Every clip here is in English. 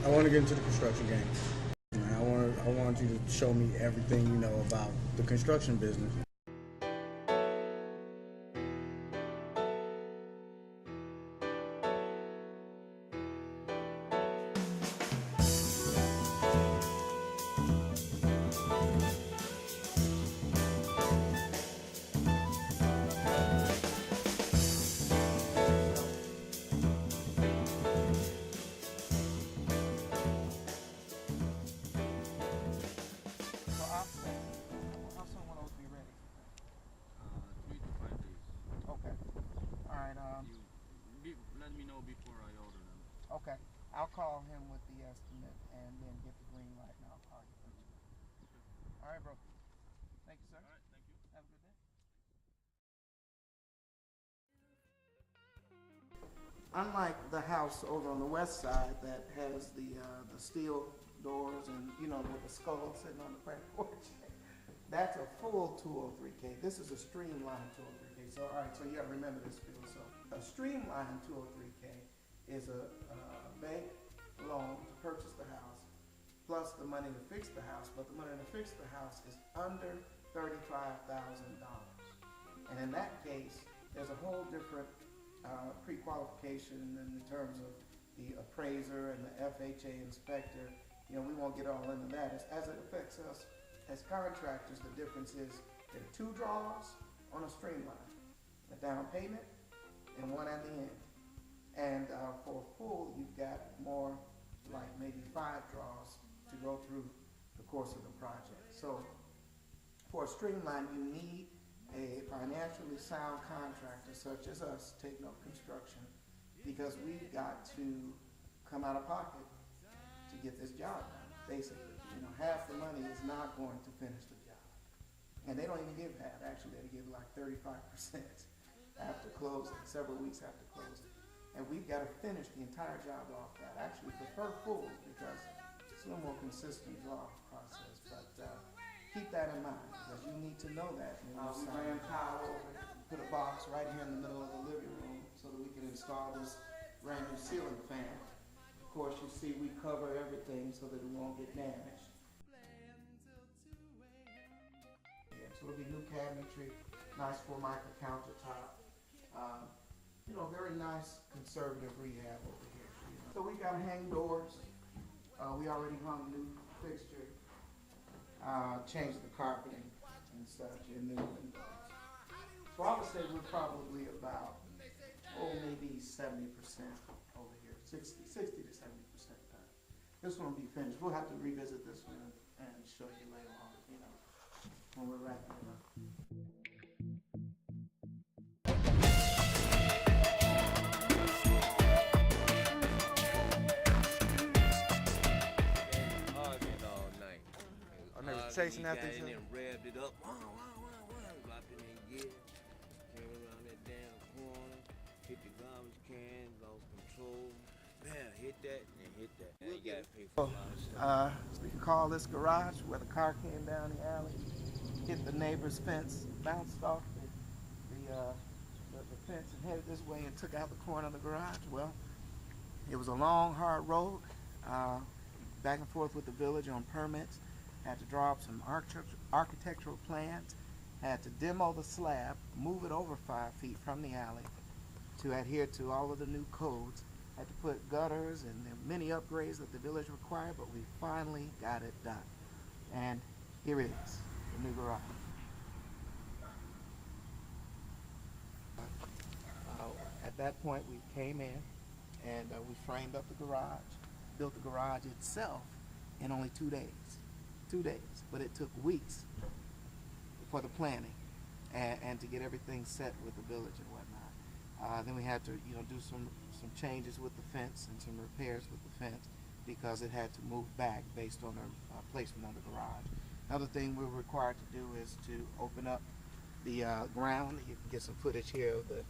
I want to get into the construction game. I want you to show me everything you know about the construction business. How soon will those be ready? 3 to 5 days. Okay. All right. Let me know before I order them. Okay. I'll call him with the estimate and then get the green light, and I'll call you. All right, bro. Thank you, sir. All right, thank you. Have a good day. Unlike the house over on the west side that has the steel doors and with the skull sitting on the front porch, that's a full 203K. This is a streamlined 203K. So all right, so you got to remember this, Phil. So a streamlined 203K is a bank loan to purchase the house plus the money to fix the house, but the money to fix the house is under $35,000. And in that case, there's a whole different pre-qualification in terms of the appraiser and the FHA inspector. We won't get all into that. As it affects us as contractors, the difference is there are 2 draws on a streamline, a down payment and one at the end. And for a full, you've got more like maybe 5 draws to go through the course of the project. So for a streamline, you need a financially sound contractor such as us, Take Note Construction, because we've got to come out of pocket to get this job done. Basically, half the money is not going to finish the job, and they don't even give half. Actually, they give like 35% after closing, several weeks after closing, and we've got to finish the entire job off that. Actually, prefer full because it's a little more consistent draw process, but keep that in mind because you need to know that. We ran power over, put a box right here in the middle of the living room so that we can install this brand new ceiling fan. Of course, you see we cover everything so that it won't get damaged. Yeah, so it'll be new cabinetry, nice Formica countertop. Very nice conservative rehab over here. So we got hang doors. We already hung new fixture. Changed the carpeting and such, and new windows. So I would say we're probably about, maybe 70% over here, 60 to 70% done. This one will be finished. We'll have to revisit this one and show you later on, when we're wrapping it up. Chasing after each other. And revved it up. Dropped it in gear. Came around that damn corner. Hit the garbage can. Lost control. Man, hit that and hit that. Now you gotta pay for a lot of stuff. We can call this garage where the car came down the alley, hit the neighbor's fence, bounced off the fence and headed this way and took out the corner of the garage. Well, it was a long, hard road, back and forth with the village on permits. Had to draw up some architectural plans, had to demo the slab, move it over 5 feet from the alley to adhere to all of the new codes, had to put gutters and the many upgrades that the village required, but we finally got it done. And here it is, the new garage. At that point, we came in and we framed up the garage, built the garage itself in only 2 days. 2 days, but it took weeks for the planning and to get everything set with the village and whatnot. Then we had to, do some changes with the fence and some repairs with the fence because it had to move back based on our placement on the garage. Another thing we were required to do is to open up the ground. You can get some footage here of the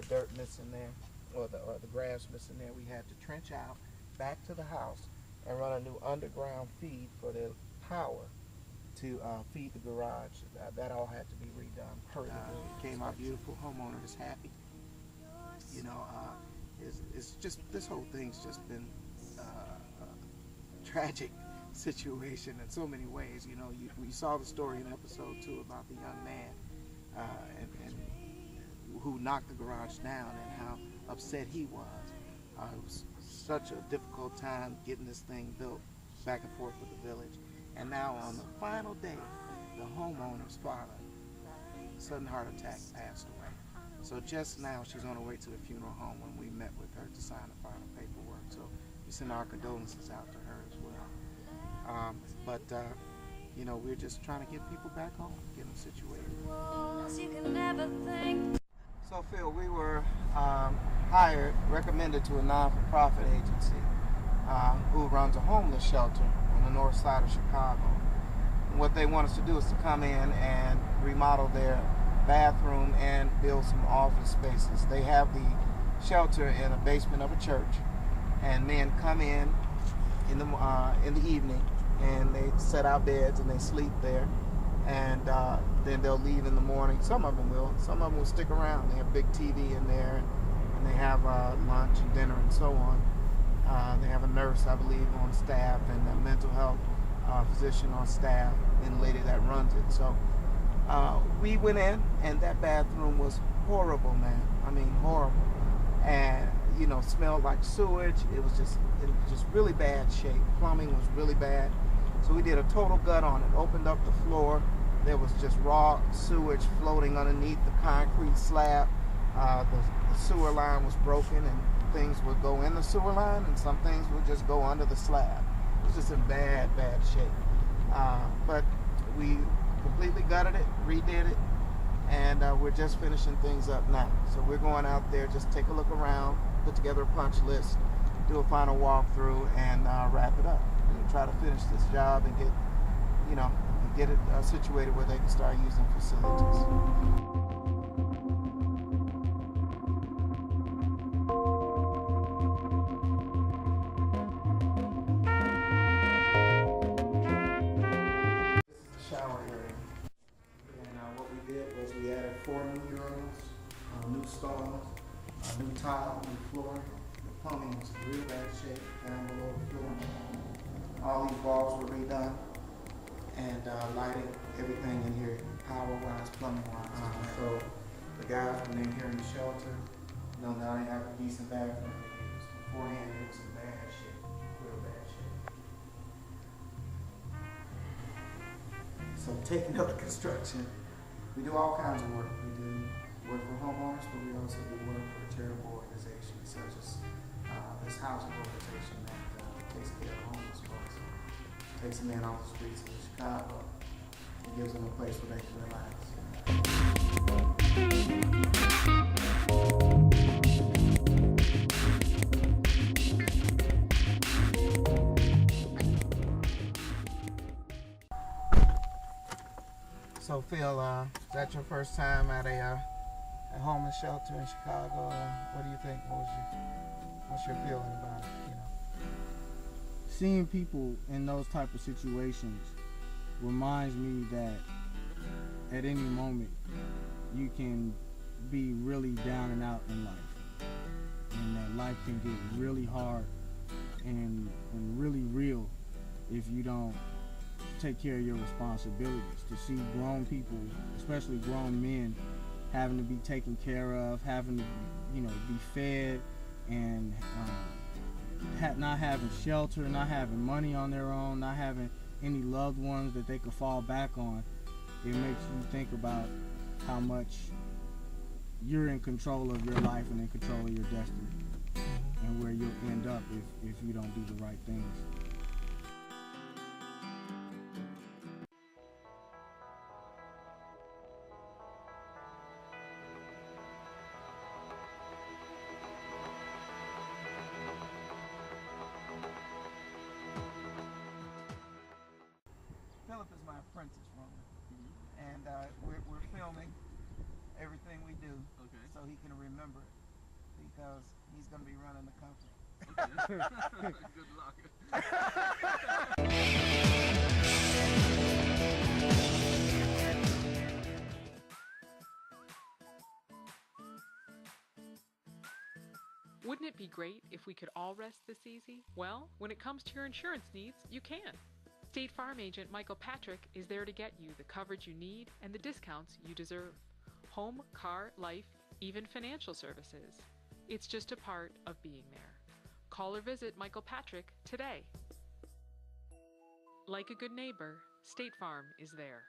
dirt missing there, or the grass missing there. We had to trench out back to the house and run a new underground feed for the power to feed the garage. That all had to be redone. It came out beautiful. Homeowner is happy. It's just, this whole thing's just been tragic situation in so many ways. You know, you saw the story in episode 2 about the young man and who knocked the garage down and how upset he was. It was such a difficult time getting this thing built back and forth with the village. And now on the final day, the homeowner's father, sudden heart attack, passed away. So just now she's on her way to the funeral home when we met with her to sign the final paperwork. So we send our condolences out to her as well. You know, we're just trying to get people back home, get them situated. So Phil, we were recommended to a non-for-profit agency who runs a homeless shelter on the north side of Chicago. And what they want us to do is to come in and remodel their bathroom and build some office spaces. They have the shelter in a basement of a church, and men come in the evening and they set out beds and they sleep there, and then they'll leave in the morning. Some of them will stick around. They have big TV in there, and they have lunch and dinner and so on. They have a nurse, I believe, on staff, and a mental health physician on staff, and the lady that runs it. So we went in, and that bathroom was horrible, man. I mean, horrible. And you know, smelled like sewage. It was just really bad shape. Plumbing was really bad. So we did a total gut on it. Opened up the floor. There was just raw sewage floating underneath the concrete slab. The sewer line was broken, and things would go in the sewer line, and some things would just go under the slab. It was just in bad shape. But we completely gutted it, redid it, and we're just finishing things up now. So we're going out there, just take a look around, put together a punch list, do a final walkthrough, and wrap it up. And try to finish this job and get it situated where they can start using facilities. Shower area. And what we did was we added 4 new urinals, new stalls, new tile, new flooring. The plumbing was in real bad shape down below the floor. All these walls were redone, and lighting, everything in here, power-wise, plumbing-wise. So the guys, when they're here in the shelter, you know, now they have a decent bathroom to use. Beforehand, it was in bad shape, real bad shape. So taking up the construction, we do all kinds of work. We do work for homeowners, but we also do work for charitable organizations such as this housing organization that takes care of homeless folks, takes them in off the streets of Chicago, and gives them a place where they can relax. So Phil, is that your first time at a homeless shelter in Chicago? What do you think? What's your feeling about it? You know, Seeing people in those type of situations reminds me that at any moment you can be really down and out in life, and that life can get really hard and really real if you don't take care of your responsibilities. To see grown people, especially grown men, having to be taken care of, having to, be fed, and not having shelter, not having money on their own, not having any loved ones that they could fall back on, it makes you think about how much you're in control of your life and in control of your destiny, and where you'll end up if you don't do the right things. Philip is my apprentice, Roman, and we're filming everything we do, so he can remember it, because he's going to be running the company. Good luck. Wouldn't it it be great if we could all rest this easy? Well, when it comes to your insurance needs, you can. State Farm agent Michael Patrick is there to get you the coverage you need and the discounts you deserve. Home, car, life, even financial services. It's just a part of being there. Call or visit Michael Patrick today. Like a good neighbor, State Farm is there.